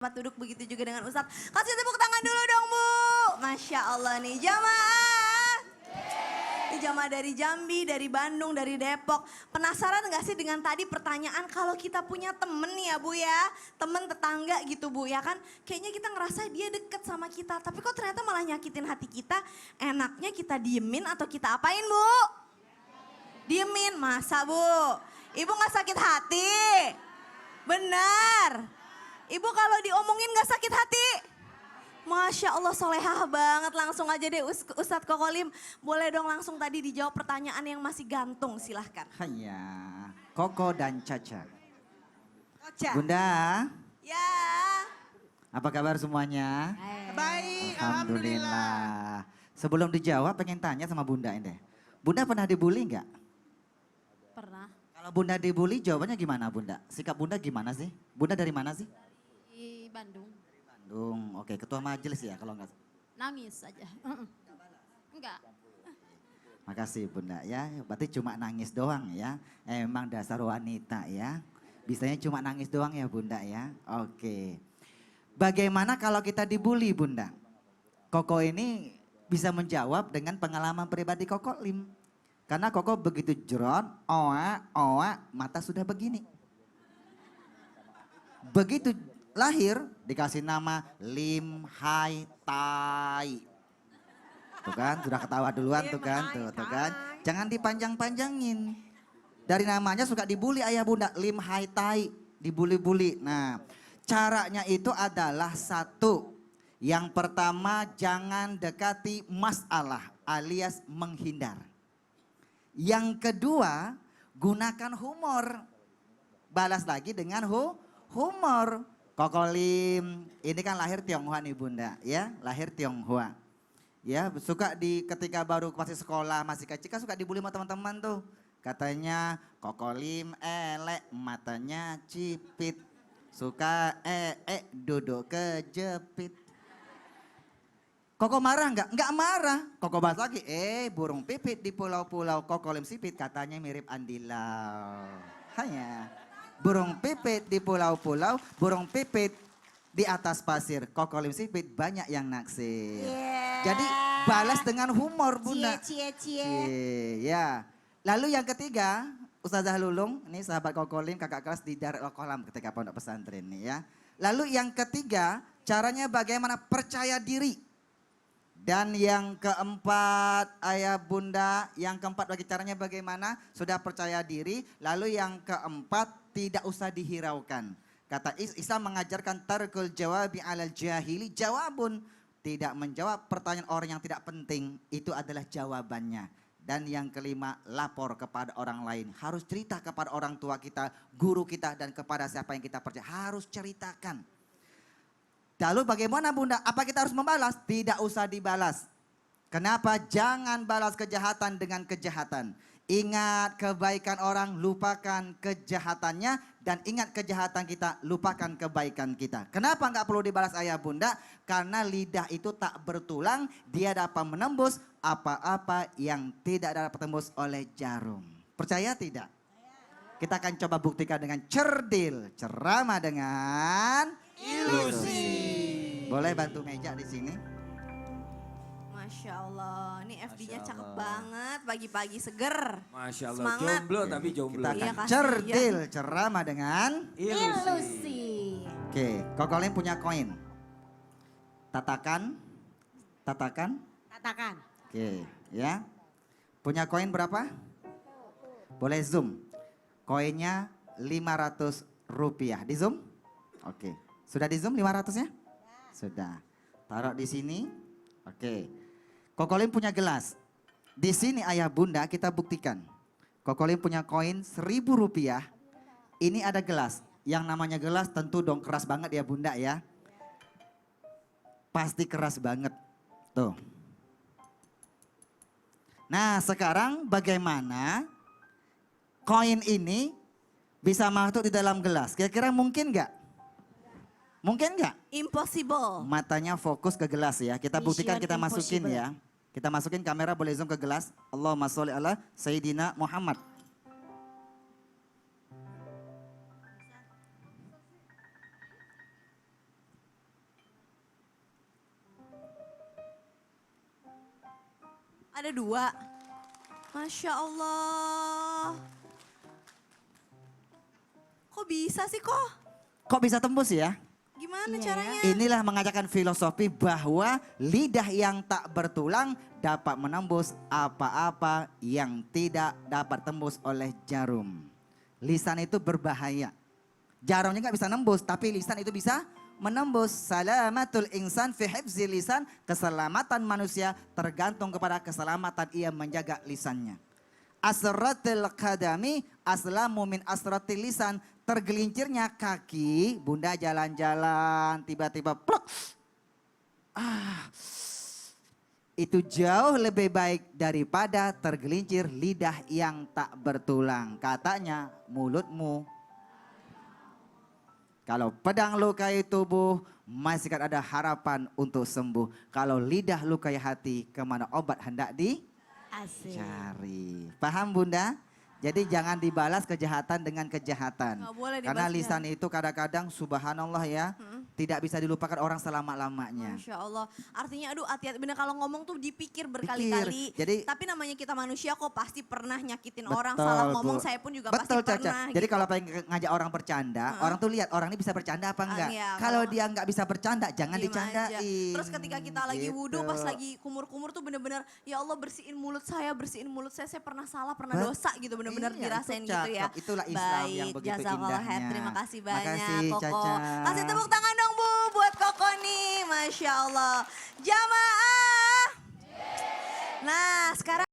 Tempat duduk begitu juga dengan Ustadz. Kasih tepuk tangan dulu dong Bu. Masya Allah nih jamaah. Ini jamaah dari Jambi, dari Bandung, dari Depok. Penasaran gak sih dengan tadi pertanyaan kalau kita punya temen nih ya Bu ya. Temen tetangga gitu Bu ya kan. Kayaknya kita ngerasa dia deket sama kita. Tapi kok ternyata malah nyakitin hati kita. Enaknya kita diemin atau kita apain Bu? Diemin, masa Bu? Ibu gak sakit hati? Benar. Ibu kalau diomongin gak sakit hati? Masya Allah solehah banget, langsung aja deh Ustadz Kokolim. Boleh dong langsung tadi dijawab pertanyaan yang masih gantung, silahkan. Hanya Koko dan Caca. Caca. Bunda, Ya. apa kabar semuanya? Baik, Alhamdulillah. Sebelum dijawab pengen tanya sama Bunda ini. Bunda pernah dibully nggak? Pernah Kalau Bunda dibully jawabannya gimana Bunda? Sikap Bunda gimana sih? Bunda dari mana sih? di Bandung, Bandung, oke, ketua majelis ya kalau nggak. nangis aja. Enggak, Makasih Bunda ya, berarti cuma nangis doang ya. Emang dasar wanita ya. Bisanya cuma nangis doang ya Bunda ya. Oke. Bagaimana kalau kita dibully Bunda? Koko ini bisa menjawab dengan pengalaman pribadi Koko Lim. Karena Koko begitu jeron, oa, mata sudah begini. Begitu lahir dikasih nama Lim Hai Tai. Tuh kan, sudah ketawa duluan tuh kan, tuh kan. Jangan dipanjang-panjangin. Dari namanya suka dibully ayah bunda, Lim Hai Tai, dibully-bully. Nah, caranya itu adalah satu. Yang pertama jangan dekati masalah alias menghindar. Yang kedua, gunakan humor. Balas lagi dengan humor. Kokolim, ini kan lahir Tionghoa nih bunda ya, lahir Tionghoa. Ya suka ketika baru masih sekolah, masih kecil kan suka dibully sama teman-teman tuh. Katanya Kokolim elek, matanya cipit. Suka duduk kejepit. Koko marah nggak? Nggak marah. Koko bahas lagi, burung pipit di pulau-pulau Kokolim sipit katanya mirip andilau. Hanya. Burung pipit di pulau-pulau, burung pipit di atas pasir. Kokolim sipit banyak yang naksir. Yeah. Jadi balas dengan humor bunda. Cie. Ya. Lalu yang ketiga, Ustazah Lulung, ini sahabat Kokolim, kakak kelas di Darul Kolam ketika pondok pesantren nih ya. Lalu yang ketiga, caranya bagaimana percaya diri. Dan yang keempat ayah bunda, yang keempat bagi caranya bagaimana? Sudah percaya diri. Lalu yang keempat tidak usah dihiraukan. Kata Islam mengajarkan tarkul jawabi alal jahili jawabun. Tidak menjawab pertanyaan orang yang tidak penting itu adalah jawabannya. Dan yang kelima lapor kepada orang lain. Harus cerita kepada orang tua kita, guru kita dan kepada siapa yang kita percaya. Harus ceritakan. Lalu bagaimana bunda? Apa kita harus membalas? Tidak usah dibalas. Kenapa? Jangan balas kejahatan dengan kejahatan. Ingat kebaikan orang, lupakan kejahatannya. Dan ingat kejahatan kita, lupakan kebaikan kita. Kenapa nggak perlu dibalas ayah bunda? Karena lidah itu tak bertulang, dia dapat menembus apa-apa yang tidak dapat tembus oleh jarum. Percaya tidak? Kita akan coba buktikan dengan cerdil, ceramah dengan ilusi. Boleh bantu meja di sini? Masya Allah, ini FD-nya cakep banget, pagi-pagi seger. Masya Allah, Semangat. jomblo tapi jomblo. Kita Iya, akan kasihan. cerdil, ceramah dengan ilusi. Oke, Kokolim punya koin. Tatakan. Katakan. Oke, ya. Punya koin berapa? Boleh zoom. Koinnya 500 rupiah. Di zoom? Oke. Sudah di zoom 500-nya? Sudah. Taruh di sini. Oke. Kokolim punya gelas. Di sini ayah bunda kita buktikan. Kokolim punya koin 1.000 rupiah. Ini ada gelas. Yang namanya gelas tentu dong keras banget ya bunda ya. Pasti keras banget. Tuh. Nah sekarang bagaimana koin ini bisa masuk di dalam gelas? Kira-kira mungkin nggak? Mungkin nggak? Impossible. Matanya fokus ke gelas ya. Kita buktikan, Mission kita masukin impossible. ya. Kita masukin, kamera boleh zoom ke gelas. Allahumma sholli ala Sayyidina Muhammad. Ada 2. Masya Allah. Kok bisa sih kok? Kok bisa tembus ya? Gimana Iya ya. caranya? Inilah mengajarkan filosofi bahwa lidah yang tak bertulang dapat menembus apa-apa yang tidak dapat tembus oleh jarum. Lisan itu berbahaya. Jarumnya nggak bisa nembus, tapi lisan itu bisa menembus. Salamatul insan fi hifzi lisan. Keselamatan manusia tergantung kepada keselamatan ia menjaga lisannya. Asratil qadami aslamu min asratil lisan. Tergelincirnya kaki, bunda jalan-jalan tiba-tiba plok. Itu jauh lebih baik daripada tergelincir lidah yang tak bertulang. Katanya mulutmu. Kalau pedang lukai tubuh, masih kan ada harapan untuk sembuh. Kalau lidah lukai hati, kemana obat hendak Asik. dicari. Paham bunda? Jadi jangan dibalas kejahatan dengan kejahatan. Nggak boleh Karena dibalas lisan itu kadang-kadang subhanallah ya, tidak bisa dilupakan orang selama-lamanya. Masya Allah. Artinya aduh hati-hati. Bener kalau ngomong tuh dipikir berkali-kali. Jadi- Tapi namanya kita manusia kok pasti pernah nyakitin Betul, orang. Salah Bu. ngomong saya pun juga Betul, pasti Caca. pernah. Jadi gitu. kalau pengen ngajak orang bercanda, orang tuh lihat orang ini bisa bercanda apa enggak. iya, Kalau kalau- dia enggak bisa bercanda, jangan Diem aja. dicandain. Terus ketika kita lagi wudhu, Gitu. pas lagi kumur-kumur tuh bener-bener, ya Allah bersihin mulut saya pernah salah, pernah dosa gitu, bener-bener Iya, dirasain itu gitu ya. cakep. Itulah Islam yang begitu jazakallah indahnya. khair. Terima kasih banyak Makasih, Koko. Caca. Kasih tepuk tangan dong Bu buat Koko nih, Masya Allah. Jamaah. Nah sekarang